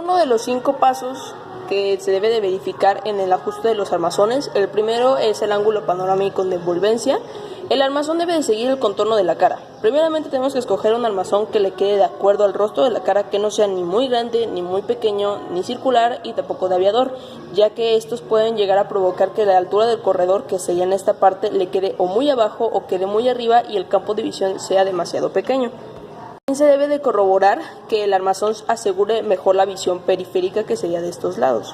Uno de los 5 pasos que se debe de verificar en el ajuste de los armazones. El primero es el ángulo panorámico de envolvencia. El armazón debe de seguir el contorno de la cara. Primeramente tenemos que escoger un armazón que le quede de acuerdo al rostro de la cara, que no sea ni muy grande, ni muy pequeño, ni circular y tampoco de aviador, ya que estos pueden llegar a provocar que la altura del corredor, que sería en esta parte, le quede o muy abajo o quede muy arriba y el campo de visión sea demasiado pequeño. También se debe de corroborar que el armazón asegure mejor la visión periférica, que sería de estos lados.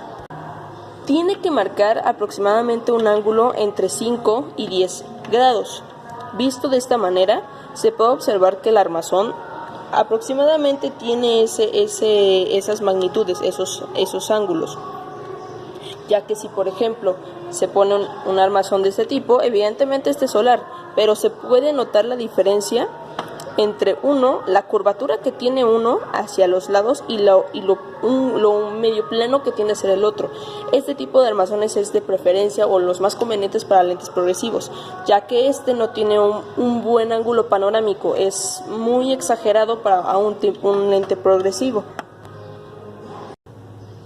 Tiene que marcar aproximadamente un ángulo entre 5 y 10 grados. Visto de esta manera, se puede observar que el armazón aproximadamente tiene esas magnitudes, esos ángulos. Ya que si por ejemplo se pone un armazón de este tipo, evidentemente este es solar, pero se puede notar la diferencia entre la curvatura que tiene uno hacia los lados y lo medio plano que tiende a ser el otro. Este tipo de armazones es de preferencia o los más convenientes para lentes progresivos, ya que este no tiene un buen ángulo panorámico, es muy exagerado para un lente progresivo.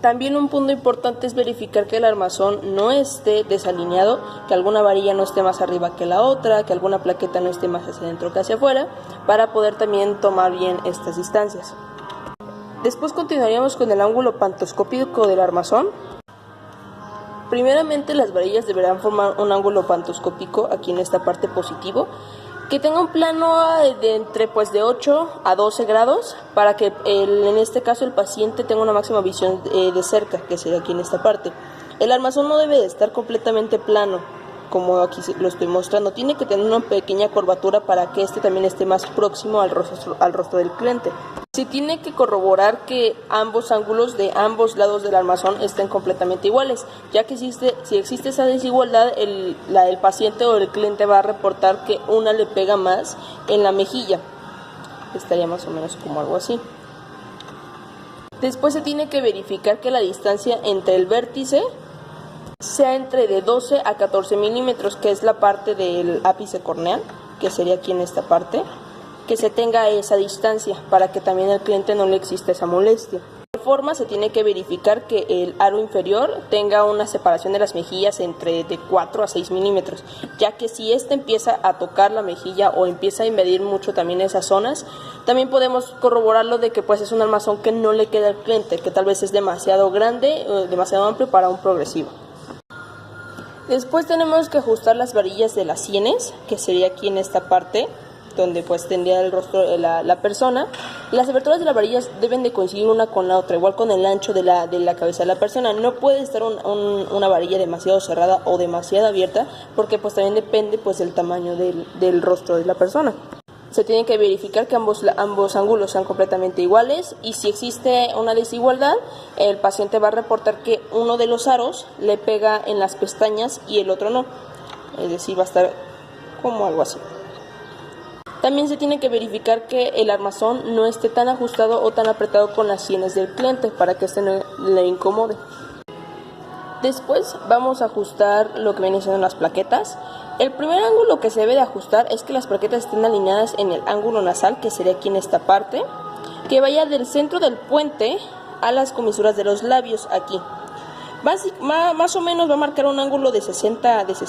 También un punto importante es verificar que el armazón no esté desalineado, que alguna varilla no esté más arriba que la otra, que alguna plaqueta no esté más hacia adentro que hacia afuera, para poder también tomar bien estas distancias. Después continuaríamos con el ángulo pantoscópico del armazón. Primeramente las varillas deberán formar un ángulo pantoscópico aquí en esta parte positivo, que tenga un plano de entre de 8 a 12 grados para que en este caso el paciente tenga una máxima visión de cerca, que sería aquí en esta parte. El armazón no debe de estar completamente plano, como aquí lo estoy mostrando, tiene que tener una pequeña curvatura para que este también esté más próximo al rostro del cliente. Se tiene que corroborar que ambos ángulos de ambos lados del armazón estén completamente iguales, ya que si existe esa desigualdad, el paciente o el cliente va a reportar que una le pega más en la mejilla. Estaría más o menos como algo así. Después se tiene que verificar que la distancia entre el vértice sea entre de 12 a 14 milímetros, que es la parte del ápice corneal, que sería aquí en esta parte, que se tenga esa distancia para que también al cliente no le exista esa molestia. De forma se tiene que verificar que el aro inferior tenga una separación de las mejillas entre de 4 a 6 milímetros, ya que si este empieza a tocar la mejilla o empieza a invadir mucho también esas zonas, también podemos corroborarlo de que es un armazón que no le queda al cliente, que tal vez es demasiado grande o demasiado amplio para un progresivo. Después tenemos que ajustar las varillas de las sienes, que sería aquí en esta parte, donde tendría el rostro de la persona. Las aberturas de las varillas deben de coincidir una con la otra, igual con el ancho de la cabeza de la persona. No puede estar una varilla demasiado cerrada o demasiado abierta, porque también depende del tamaño del rostro de la persona. Se tiene que verificar que ambos ángulos sean completamente iguales, y si existe una desigualdad, el paciente va a reportar que uno de los aros le pega en las pestañas y el otro no, es decir, va a estar como algo así. También se tiene que verificar que el armazón no esté tan ajustado o tan apretado con las sienes del cliente para que este no le incomode. Después vamos a ajustar lo que vienen siendo las plaquetas. El primer ángulo que se debe de ajustar es que las plaquetas estén alineadas en el ángulo nasal, que sería aquí en esta parte, que vaya del centro del puente a las comisuras de los labios aquí. Más o menos va a marcar un ángulo de 60 grados.